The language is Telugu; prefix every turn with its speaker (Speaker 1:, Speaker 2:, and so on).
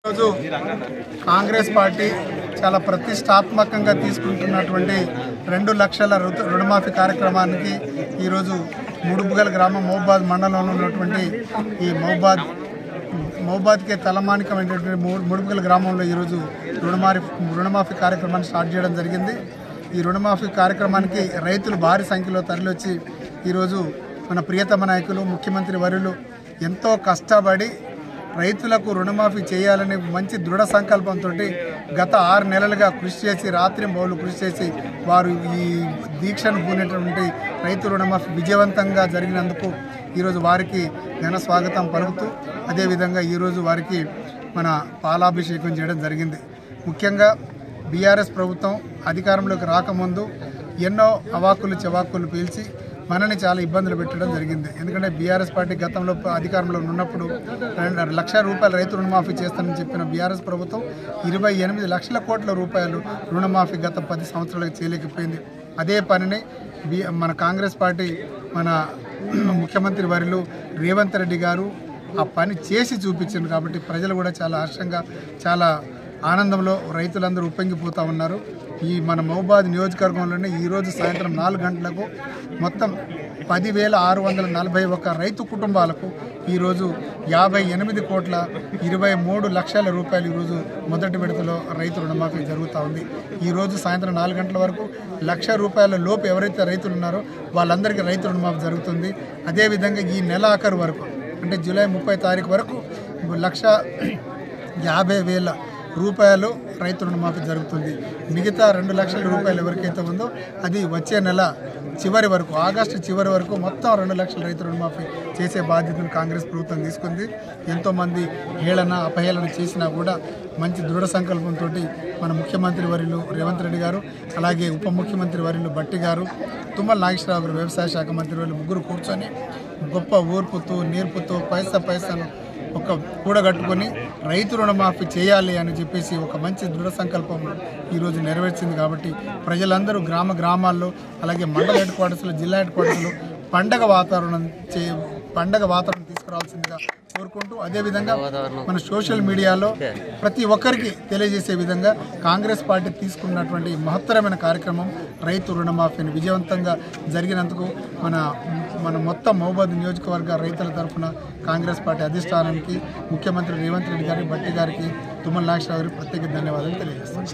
Speaker 1: రోజు కాంగ్రెస్ పార్టీ చాలా ప్రతిష్టాత్మకంగా తీసుకుంటున్నటువంటి 2 లక్షల రుణమాఫీ కార్యక్రమానికి ఈరోజు ముడుపుగల్ గ్రామం మహబాద్ మండలంలో ఉన్నటువంటి ఈ మహబాద్కే తలమానికమైనటువంటి ముడుపుగల్ గ్రామంలో ఈరోజు రుణమాఫీ కార్యక్రమాన్ని స్టార్ట్ చేయడం జరిగింది। ఈ రుణమాఫీ కార్యక్రమానికి రైతులు భారీ సంఖ్యలో తరలివచ్చి ఈరోజు మన ప్రియతమ నాయకులు ముఖ్యమంత్రి వర్యులు ఎంతో కష్టపడి రైతులకు రుణమాఫీ చేయాలని మంచి దృఢ సంకల్పంతో గత 6 నెలలుగా కృషి చేసి రాత్రింబవళ్లు కృషి చేసి వారు ఈ దీక్షను పూనేటువంటి రైతు రుణమాఫీ విజయవంతంగా జరిగినందుకు ఈరోజు వారికి ఘన స్వాగతం పలుకుతూ అదేవిధంగా ఈరోజు వారికి మన పాలాభిషేకం చేయడం జరిగింది। ముఖ్యంగా బీఆర్ఎస్ ప్రభుత్వం అధికారంలోకి రాకముందు ఎన్నో అవాకులు చవాకులు పీల్చి మనని చాలా ఇబ్బందులు పెట్టడం జరిగింది। ఎందుకంటే బీఆర్ఎస్ పార్టీ గతంలో అధికారంలో ఉన్నప్పుడు 2 లక్షల రూపాయలు రైతు రుణమాఫీ చేస్తానని చెప్పిన బీఆర్ఎస్ ప్రభుత్వం 28 లక్షల కోట్ల రూపాయలు రుణమాఫీ గత 10 సంవత్సరాలకు చేయలేకపోయింది। అదే పనిని మన కాంగ్రెస్ పార్టీ మన ముఖ్యమంత్రి వర్యులు రేవంత్ రెడ్డి గారు ఆ పని చేసి చూపించారు కాబట్టి ప్రజలు కూడా చాలా హర్షంగా చాలా ఆనందంలో రైతులందరూ ఉప్పొంగిపోతూ ఉన్నారు। ఈ మన మహబాద్ నియోజకవర్గంలోనే ఈరోజు సాయంత్రం 4 గంటలకు మొత్తం 10,641 రైతు కుటుంబాలకు ఈరోజు 58,23 లక్షల రూపాయలు ఈరోజు మొదటి విడతలో రైతు రుణమాఫీ జరుగుతూ ఉంది। ఈరోజు సాయంత్రం 4 గంటల వరకు 1,00,000 రూపాయల లోపు ఎవరైతే రైతులు ఉన్నారో వాళ్ళందరికీ రైతు రుణమాఫీ జరుగుతుంది। అదేవిధంగా ఈ నెల ఆఖరు వరకు అంటే జూలై 30 తారీఖు వరకు 1,50,000 రూపాయలు రైతు రుణమాఫీ జరుగుతుంది। మిగతా 2 లక్షల రూపాయలు ఎవరికైతే ఉందో అది వచ్చే నెల చివరి వరకు ఆగస్టు చివరి వరకు మొత్తం 2 లక్షల రైతు రుణమాఫీ చేసే బాధ్యతను కాంగ్రెస్ ప్రభుత్వం తీసుకుంది। ఎంతోమంది హేళన అపహేళన చేసినా కూడా మంచి దృఢ సంకల్పంతో మన ముఖ్యమంత్రి వర్యులు రేవంత్ రెడ్డి గారు అలాగే ఉప ముఖ్యమంత్రి వర్యులు బట్టి గారు తుమ్మల నాగేశ్వరరావు గారు వ్యవసాయ శాఖ మంత్రి వాళ్ళు ముగ్గురు కూర్చొని గొప్ప ఓర్పుతో నేర్పుతో పైసాను ఒక కూడగట్టుకొని రైతు రుణమాఫీ చేయాలి అని చెప్పేసి ఒక మంచి దృఢ సంకల్పం ఈరోజు నెరవేర్చింది। కాబట్టి ప్రజలందరూ గ్రామాల్లో అలాగే మండల హెడ్ క్వార్టర్స్లో జిల్లా హెడ్ క్వార్టర్స్లో పండగ వాతావరణం తీసుకురావాల్సిందిగా కోరుకుంటూ అదేవిధంగా మన సోషల్ మీడియాలో ప్రతి ఒక్కరికి తెలియజేసే విధంగా కాంగ్రెస్ పార్టీ తీసుకున్నటువంటి మహత్తరమైన కార్యక్రమం రైతు రుణమాఫీని విజయవంతంగా జరిగినందుకు మన మొత్తం మహబాద్ నియోజకవర్గ రైతుల తరఫున కాంగ్రెస్ పార్టీ అధిష్టానానికి ముఖ్యమంత్రి రేవంత్ రెడ్డి గారికి బట్టి గారికి తుమ్మల నాగేశ్వరరావు గారికి ప్రత్యేక ధన్యవాదాలు తెలియజేస్తాను।